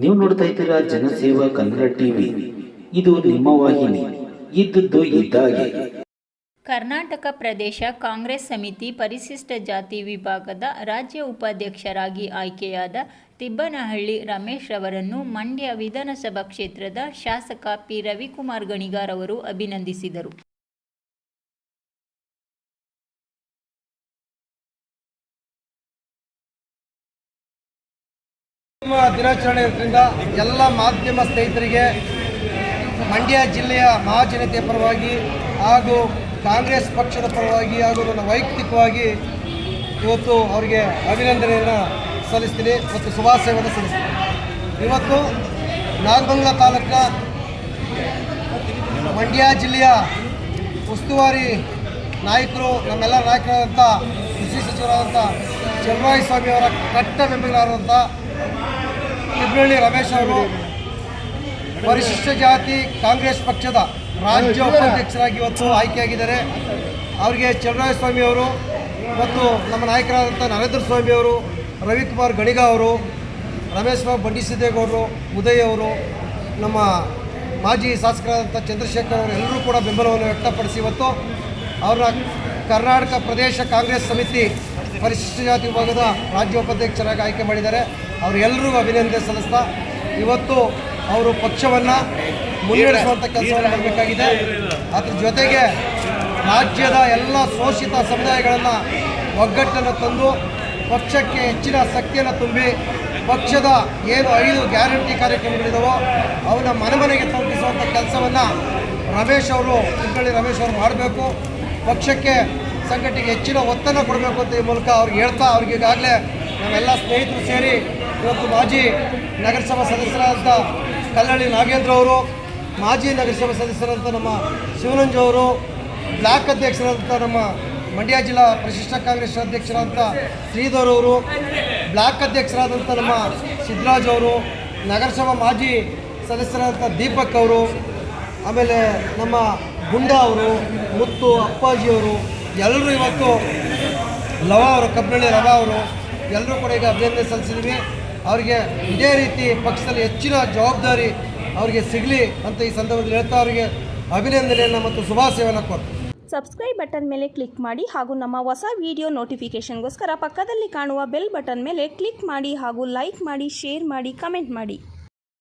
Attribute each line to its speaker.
Speaker 1: ನೀವು ನೋಡ್ತಾ ಇದ್ದೀರಾ ಜನಸೇವಾ ಕನ್ನಡ ಟಿವಿ. ಇದು ನಿಮ್ಮ ವಾಹಿನಿ. ಇದ್ದದ್ದು ಇದ್ದಾಗೆ.
Speaker 2: ಕರ್ನಾಟಕ ಪ್ರದೇಶ ಕಾಂಗ್ರೆಸ್ ಸಮಿತಿ ಪರಿಶಿಷ್ಟ ಜಾತಿ ವಿಭಾಗದ ರಾಜ್ಯ ಉಪಾಧ್ಯಕ್ಷರಾಗಿ ಆಯ್ಕೆಯಾದ ತಿಬ್ಬನಹಳ್ಳಿ ರಮೇಶ್ ರವರನ್ನು ಮಂಡ್ಯ ವಿಧಾನಸಭಾ ಕ್ಷೇತ್ರದ ಶಾಸಕ ಪಿ ರವಿಕುಮಾರ್ ಗಣಿಗಾರ್ ಅವರು ಅಭಿನಂದಿಸಿದರು.
Speaker 3: ದಿನಾಚರಣೆ ಇರೋದ್ರಿಂದ ಎಲ್ಲ ಮಾಧ್ಯಮ ಸ್ನೇಹಿತರಿಗೆ ಮಂಡ್ಯ ಜಿಲ್ಲೆಯ ಮಹಾಜನತೆಯ ಪರವಾಗಿ ಹಾಗೂ ಕಾಂಗ್ರೆಸ್ ಪಕ್ಷದ ಪರವಾಗಿ ಹಾಗೂ ನನ್ನ ವೈಯಕ್ತಿಕವಾಗಿ ಇವತ್ತು ಅವರಿಗೆ ಅಭಿನಂದನೆಯನ್ನು ಸಲ್ಲಿಸ್ತೀನಿ ಮತ್ತು ಶುಭಾಶಯವನ್ನು ಸಲ್ಲಿಸ್ತೀನಿ. ಇವತ್ತು ನಾಗಮಂಗಲ ತಾಲೂಕಿನ ಮಂಡ್ಯ ಜಿಲ್ಲೆಯ ಉಸ್ತುವಾರಿ ನಾಯಕರು, ನಮ್ಮೆಲ್ಲ ನಾಯಕರಾದಂಥ ಕೃಷಿ ಸಚಿವರಾದಂಥ ಚಲುವರಾಯಸ್ವಾಮಿ ಅವರ ಕಟ್ಟ ಬೆಂಬಲಿಗರಾದಂಥ ತಿಬ್ಬನಹಳ್ಳಿ ರಮೇಶ್ ಅವರು ಪರಿಶಿಷ್ಟ ಜಾತಿ ಕಾಂಗ್ರೆಸ್ ಪಕ್ಷದ ರಾಜ್ಯ ಉಪಾಧ್ಯಕ್ಷರಾಗಿ ಇವತ್ತು ಆಯ್ಕೆಯಾಗಿದ್ದಾರೆ. ಅವರಿಗೆ ಚಲುವರಾಯಸ್ವಾಮಿ ಅವರು ಮತ್ತು ನಮ್ಮ ನಾಯಕರಾದಂಥ ನರೇಂದ್ರ ಸ್ವಾಮಿ ಅವರು, ರವಿಕುಮಾರ್ ಗಣಿಗ ಅವರು, ರಮೇಶ್ ಬಾಬು ಬಂಡಿಸಿದ್ದೇಗೌಡರು, ಉದಯ್ ಅವರು, ನಮ್ಮ ಮಾಜಿ ಶಾಸಕರಾದಂಥ ಚಂದ್ರಶೇಖರ್ ಅವರು ಎಲ್ಲರೂ ಕೂಡ ಬೆಂಬಲವನ್ನು ವ್ಯಕ್ತಪಡಿಸಿ ಇವತ್ತು ಅವ್ರನ್ನ ಕರ್ನಾಟಕ ಪ್ರದೇಶ ಕಾಂಗ್ರೆಸ್ ಸಮಿತಿ ಪರಿಶಿಷ್ಟ ಜಾತಿ ವಿಭಾಗದ ರಾಜ್ಯ ಉಪಾಧ್ಯಕ್ಷರಾಗಿ ಆಯ್ಕೆ ಮಾಡಿದ್ದಾರೆ. ಅವರೆಲ್ಲರಿಗೂ ಅಭಿನಂದನೆ ಸಲ್ಲಿಸ್ತಾ ಇವತ್ತು ಅವರು ಪಕ್ಷವನ್ನು ಮುನ್ನಡೆಸುವಂಥ ಕೆಲಸವನ್ನು ಮಾಡಬೇಕಾಗಿದೆ. ಅದ್ರ ಜೊತೆಗೆ ರಾಜ್ಯದ ಎಲ್ಲ ಶೋಷಿತ ಸಮುದಾಯಗಳನ್ನು ಒಗ್ಗಟ್ಟನ್ನು ತಂದು ಪಕ್ಷಕ್ಕೆ ಹೆಚ್ಚಿನ ಶಕ್ತಿಯನ್ನು ತುಂಬಿ ಪಕ್ಷದ ಏನು 5 ಗ್ಯಾರಂಟಿ ಕಾರ್ಯಕ್ರಮಗಳಿದ್ದಾವೋ ಅವನ್ನ ಮನೆಗೆ ತಲುಪಿಸುವಂಥ ಕೆಲಸವನ್ನು ತಿಬ್ಬನಹಳ್ಳಿ ರಮೇಶ್ ಅವರು ಮಾಡಬೇಕು. ಪಕ್ಷಕ್ಕೆ ಸಂಘಟನೆಗೆ ಹೆಚ್ಚಿನ ಒತ್ತನ್ನು ಕೊಡಬೇಕು ಅಂತ ಈ ಮೂಲಕ ಅವ್ರಿಗೆ ಹೇಳ್ತಾ, ಅವ್ರಿಗೆ ಈಗಾಗಲೇ ನಾವೆಲ್ಲ ಸ್ನೇಹಿತರು ಸೇರಿ ಇವತ್ತು ಮಾಜಿ ನಗರಸಭಾ ಸದಸ್ಯರಾದಂಥ ಕಲ್ಲಳ್ಳಿ ನಾಗೇಂದ್ರ ಅವರು, ಮಾಜಿ ನಗರಸಭಾ ಸದಸ್ಯರಾದಂಥ ನಮ್ಮ ಶಿವನಂಜ್ ಅವರು, ಬ್ಲಾಕ್ ಅಧ್ಯಕ್ಷರಾದಂಥ ನಮ್ಮ ಮಂಡ್ಯ ಜಿಲ್ಲಾ ಪರಿಶಿಷ್ಟ ಕಾಂಗ್ರೆಸ್ ಅಧ್ಯಕ್ಷರಾದಂಥ ಶ್ರೀಧರ್ ಅವರು, ಬ್ಲಾಕ್ ಅಧ್ಯಕ್ಷರಾದಂಥ ನಮ್ಮ ಸಿದ್ದರಾಜ್ ಅವರು, ನಗರಸಭಾ ಮಾಜಿ ಸದಸ್ಯರಾದಂಥ ದೀಪಕ್ ಅವರು, ಆಮೇಲೆ ನಮ್ಮ ಗುಂಡಾ ಅವರು, ಮುತ್ತು ಅಪ್ಪಾಜಿಯವರು ಎಲ್ಲರೂ ಇವತ್ತು ಕಬ್ಬನಹಳ್ಳಿ ರವ ಅವರು ಎಲ್ಲರೂ ಕೂಡ ಈಗ ಅಭಿನಂದನೆ ಸಲ್ಲಿಸಿದ್ದೀವಿ. ಅವರಿಗೆ ಇದೇ ರೀತಿ ಪಕ್ಷದಲ್ಲಿ ಹೆಚ್ಚಿನ ಜವಾಬ್ದಾರಿ ಅವರಿಗೆ ಸಿಗಲಿ ಅಂತ ಈ ಸಂದರ್ಭದಲ್ಲಿ ಹೇಳ್ತಾ ಅವರಿಗೆ ಅಭಿನಂದನೆಯನ್ನು ಮತ್ತು ಶುಭಾಶಯವನ್ನು ಕೊಡ್ತೀವಿ.
Speaker 4: ಸಬ್ಸ್ಕ್ರೈಬ್ ಬಟನ್ ಮೇಲೆ ಕ್ಲಿಕ್ ಮಾಡಿ ಹಾಗೂ ನಮ್ಮ ಹೊಸ ವಿಡಿಯೋ ನೋಟಿಫಿಕೇಷನ್ಗೋಸ್ಕರ ಪಕ್ಕದಲ್ಲಿ ಕಾಣುವ ಬೆಲ್ ಬಟನ್ ಮೇಲೆ ಕ್ಲಿಕ್ ಮಾಡಿ ಹಾಗೂ ಲೈಕ್ ಮಾಡಿ, ಶೇರ್ ಮಾಡಿ, ಕಮೆಂಟ್ ಮಾಡಿ.